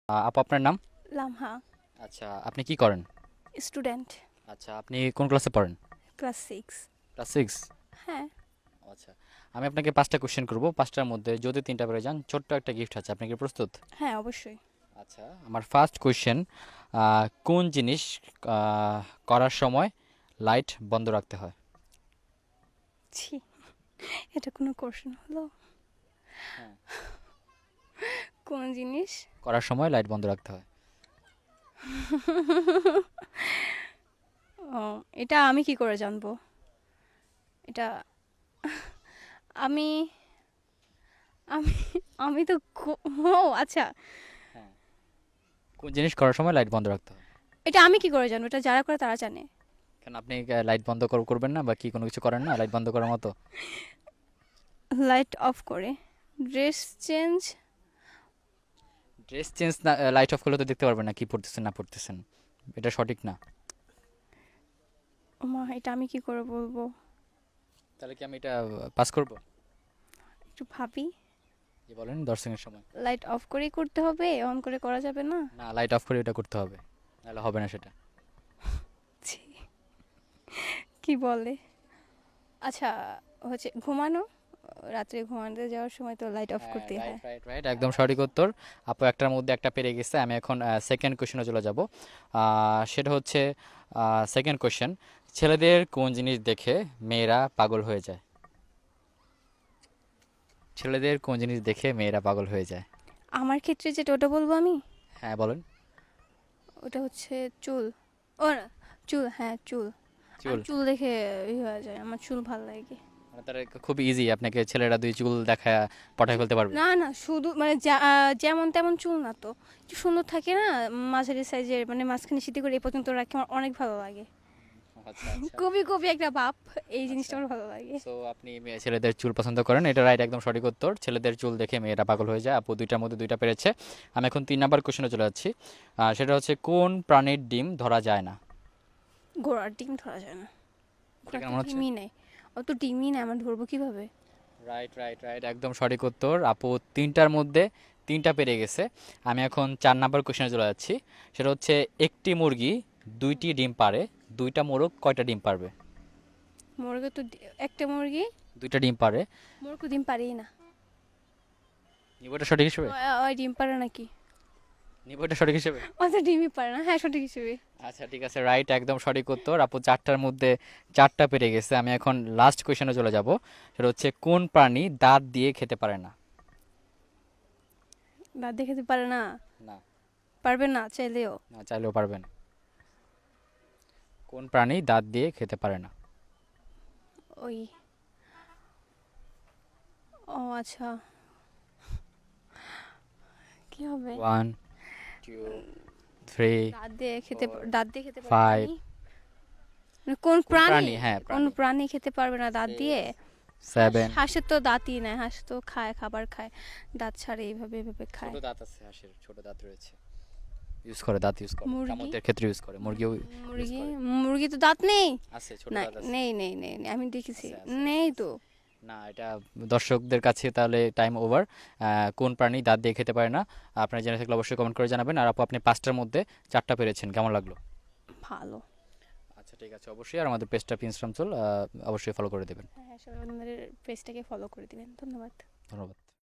আপু আপনার নাম? লামহা। আচ্ছা, আপনি কি করেন? স্টুডেন্ট। আচ্ছা, আপনি কোন ক্লাসে পড়েন? ক্লাস 6। ক্লাস 6? হ্যাঁ। আচ্ছা, আমি আপনাকে 5টা কোশ্চেন করব। 5টার মধ্যে যদি 3টা পেরে যান, ছোট্ট একটা গিফট আছে। আপনি কি প্রস্তুত? হ্যাঁ, অবশ্যই। আচ্ছা, আমার ফার্স্ট কোশ্চেন, কোন জিনিস আহ, করার সময় লাইট বন্ধ রাখতে হয়? ছি, এটা কোনো কোশ্চেন হলো? হ্যাঁ। কোন জিনিস? করার সময় লাইট বন্ধ রাখতে হয়। ও, এটা আমি কি করে জানবো? এটা আমি আমি আমি তো ও আচ্ছা, হ্যাঁ, কোন জিনিস করার সময় লাইট বন্ধ রাখতে হয়? এটা আমি কি করে জানবো? এটা যারা করে তারা জানে। কেন আপনি লাইট বন্ধ করবেন না বা কি কোনো কিছু করেন না লাইট বন্ধ করার মতো? লাইট অফ করে ড্রেস চেঞ্জ। ড্রেস চেঞ্জ না, লাইট অফ করলে তো দেখতে পারবেন না কি পড়তেছেন না পড়তেছেন। এটা সঠিক না। মা, এটা আমি কি করে বলবো? তাহলে কি আমি এটা পাস করব? একটু ভাবি। জি বলেন, 10 সেকেন্ড সময়। লাইট অফ করেই করতে হবে, অন করে করা যাবে না? না, লাইট অফ করে এটা করতে হবে, নাহলে হবে না সেটা। ছি, কি বলে? আচ্ছা, হচ্ছে ঘুমানো। রাত্রে ঘুমাতে যাওয়ার সময় তো লাইট অফ হ্যাঁ, করতে রাইট হয়। রাইট রাইট, একদম সঠিক উত্তর। আপু একটার মধ্যে একটা পেরে গেছে। আমি এখন সেকেন্ড কোশ্চেনে চলে যাব। সেটা হচ্ছে সেকেন্ড কোশ্চেন, ছেলেদের কোন জিনিস দেখে মেয়েরা পাগল হয়ে যায়? ছেলেদের কোন জিনিস দেখে মেয়েরা পাগল হয়ে যায়? আমার ক্ষেত্রে যেটা, ওটা বলবো আমি। হ্যাঁ বলেন। ওটা হচ্ছে চুল। ও না, চুল, হ্যাঁ চুল। চুল? আমি চুল দেখে হয়ে যায়, আমার চুল ভালো লাগে। মানে তার খুব ইজি, আপনাকে ছেলেরা দুই চুল দেখায় পটায় ফেলতে পারবে। না না, শুধু মানে যেমন তেমন চুল না তো, একটু সুন্দর থাকে না, মাঝারি সাইজের, মানে মাঝখানে সিটি করে এই পর্যন্ত রাখে, আমার অনেক ভালো লাগে। আচ্ছা আচ্ছা কবি কবি একটা বাপ, এই জিনিসটা আচ্ছা। আমার ভালো লাগে। সো আপনি ছেলেদের চুল পছন্দ করেন, এটা রাইট, একদম সঠিক উত্তর। ছেলেদের চুল দেখে মেয়েরা পাগল হয়ে যায়। আপু দুইটার মধ্যে দুইটা পেরেছে। আমি এখন 3 নাম্বার কোশ্চেনে চলে যাচ্ছি। সেটা হচ্ছে কোন প্রাণীর ডিম ধরা যায় না? ঘোড়ার ডিম ধরা যায় না। এটা ঘোড়া কেন তো মনে হচ্ছে? ডিমই নেই। ও তো ডিমই নেই, আমার ধরবো কিভাবে? রাইট রাইট রাইট, একদম সঠিক উত্তর। আপু 3টার মধ্যে 3টা পেরে গেছে। আমি এখন 4 নাম্বার কোশ্চেনে চলে যাচ্ছি। সেটা হচ্ছে একটি মুরগি 2টি ডিম পারে, 2টা মোরগ কয়টা ডিম পারবে? মুরগি তো একটা মুরগি 2টা ডিম পারে। মোরগ ডিম পারেই না। নিবটা সঠিক হিসেবে? ওই ডিম পারে নাকি? নিবটা সঠিক হিসেবে? ও তো ডিমই পারে না, হ্যাঁ সঠিক হিসেবে। আচ্ছা ঠিক আছে, রাইট, একদম সঠিক উত্তর। আপু 4টার মধ্যে 4টা পেরে গেছে। আমি এখন লাস্ট কোয়েশ্চেনে চলে যাব। সেটা হচ্ছে কোন প্রাণী দাঁত দিয়ে খেতে পারে না? দাঁত দেখাতে পারে না? না। পারবে না চাইলেও? না, চাইলেও পারবেন। কোন প্রাণী দাঁত দিয়ে খেতে পারে না? ওই, ও আচ্ছা, কি হবে? 1 2 3 দাঁত দিয়ে খেতে 4 দাঁত দিয়ে খেতে পারবে না 5 মানে? মানে কোন কোন প্রাণী? প্রাণী? হ্যাঁ, কোন প্রাণী। প্রাণী খেতে পারবে না দাঁত 6 দিয়ে? 7। হাঁসের তো দাঁতই নাই, হাঁস তো খায়, খাবার খায়, দাঁত ছাড়ে এইভাবে এইভাবে ছোট খায়। দাঁত আছে হাঁসের, ছোট দাঁত রয়েছে, ইউজ করে, দাঁত ইউজ করে, মুরগি? কামড়ের ক্ষেত্রে ইউজ করে, মুরগিও ইউজ মুরগি? করে। মুরগি তো দাঁত নেই। আছে, ছোট না, দাঁত আছে। নেই নেই নেই নেই, আমি দেখেছি। আছে আছে আছে নেই আছে। তো। না, এটা দর্শকদের কাছে তাহলে টাইম ওভার। কোন প্রাণী দাঁত দিয়ে খেতে পারে না? আপনারা জেনে থাকলে অবশ্যই কমেন্ট করে জানাবেন। আর আপু আপনি 5টার মধ্যে 4টা পেরেছেন, কেমন লাগলো? ভালো। আচ্ছা ঠিক আছে, অবশ্যই। আর আমাদের পেজটা প্রিন্স রামচল অবশ্যই ফলো করে দেবেন। হ্যাঁ হ্যাঁ, সবাই আমাদের পেজটাকে ফলো করে দিবেন, ধন্যবাদ। ধন্যবাদ।